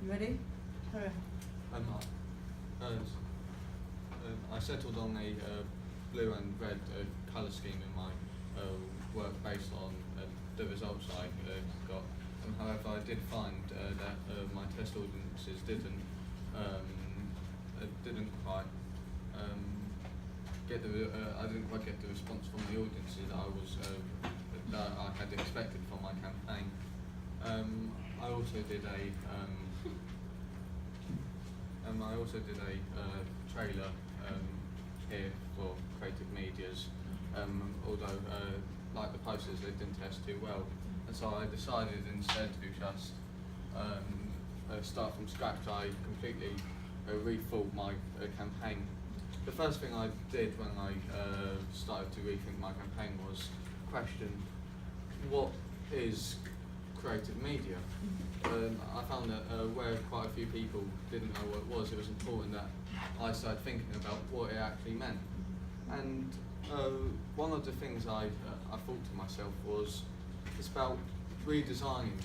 You ready? Hurry. I settled on a blue and red colour scheme in my work based on the results I got. However, I did find that my test audiences didn't quite get the I didn't quite get the response from the audiences that that I had expected from my campaign. I also did a trailer here for Creative Media's, although like the posters, they didn't test too well, and so I decided instead to just start from scratch. I completely rethought my campaign. The first thing I did when I started to rethink my campaign was question what is creative media. I found that where quite a few people didn't know what it was important that I started thinking about what it actually meant. And one of the things I thought to myself was it's about redesigning.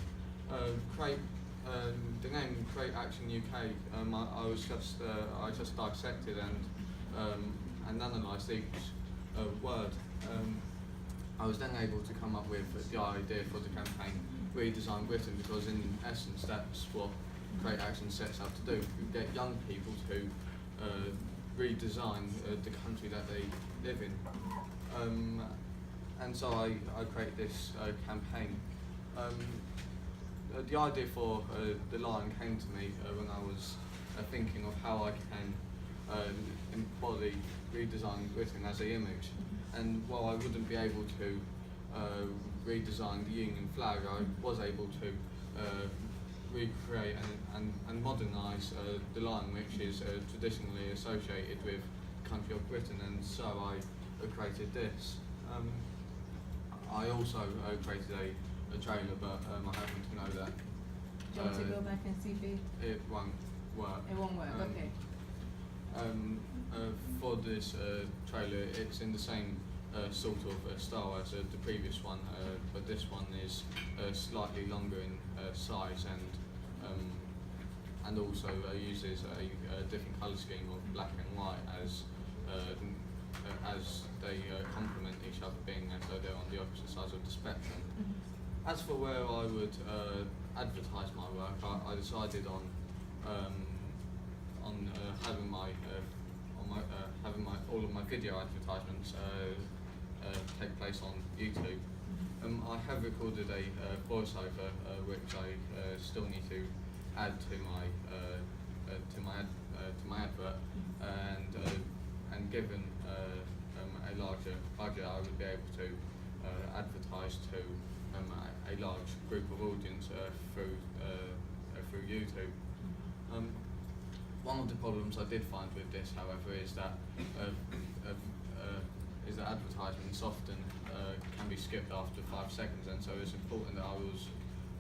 The name Create Action UK. I just dissected and analysed each word. I was then able to come up with the idea for the campaign, Redesign Britain, because in essence that's what Create Action sets out to do. You get young people to redesign the country that they live in. And so I created this campaign. The idea for the line came to me when I was thinking of how I can embody redesign Britain as an image. And while I wouldn't be able to redesign the Union flag, I was able to recreate and modernise the line, which is traditionally associated with the country of Britain, and so I created this. I also created a trailer, but I happen to know that. Do you want to go back and see if it won't work. It won't work, okay. For this trailer, it's in the same sort of style as the previous one, but this one is slightly longer in size and also uses a different colour scheme of black and white as they complement each other, being as though they're on the opposite sides of the spectrum. As for where I would advertise my work, I decided on having all of my video advertisements take place on YouTube. I have recorded a voiceover which I still need to add to my advert, and given a larger budget, I would be able to advertise to a large group of audience through YouTube. One of the problems I did find with this, however, is that advertisements often can be skipped after 5 seconds, and so it's important that I was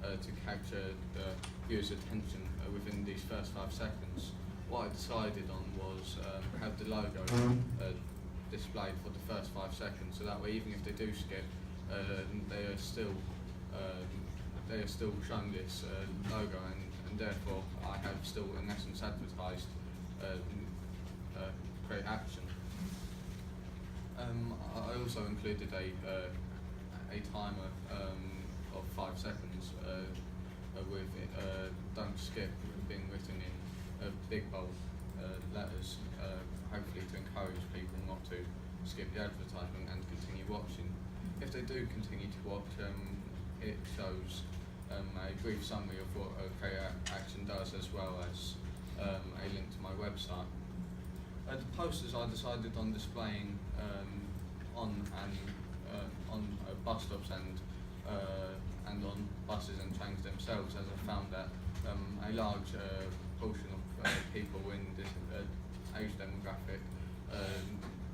to capture the viewer's attention within these first 5 seconds. What I decided on was have the logo displayed for the first 5 seconds, so that way even if they do skip, they are still shown this logo, and therefore I have still in essence advertised Create Action. I also included a timer of 5 seconds with don't skip being written in big bold letters, hopefully to encourage people not to skip the advertisement and continue watching. If they do continue to watch, it shows a brief summary of what Create Action does, as well as a link to my website. The posters I decided on displaying on bus stops and on buses and trains themselves, as I found that a large portion of people in this age demographic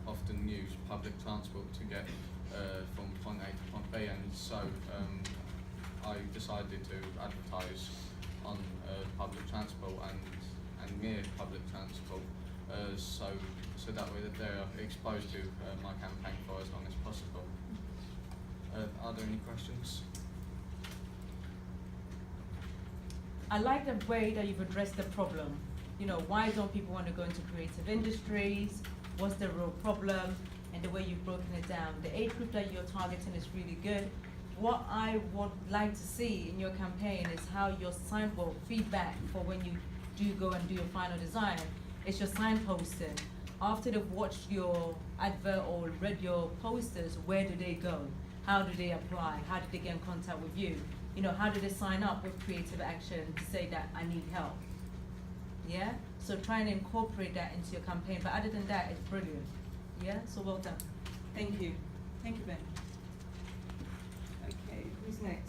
often use public transport to get from point A to point B, and so I decided to advertise on public transport and near public transport, so that way that they're exposed to my campaign for as long as possible. Are there any questions? I like the way that you've addressed the problem. You know, why don't people want to go into creative industries? What's the real problem? And the way you've broken it down. The age group that you're targeting is really good. What I would like to see in your campaign is how your feedback for when you do go and do your final design is your signposting. After they've watched your advert or read your posters, where do they go? How do they apply? How do they get in contact with you? You know, how do they sign up with Creative Action to say that I need help? Yeah? So try and incorporate that into your campaign. But other than that, it's brilliant. Yeah? So well done. Thank you. Thank you, Ben. Okay, who's next?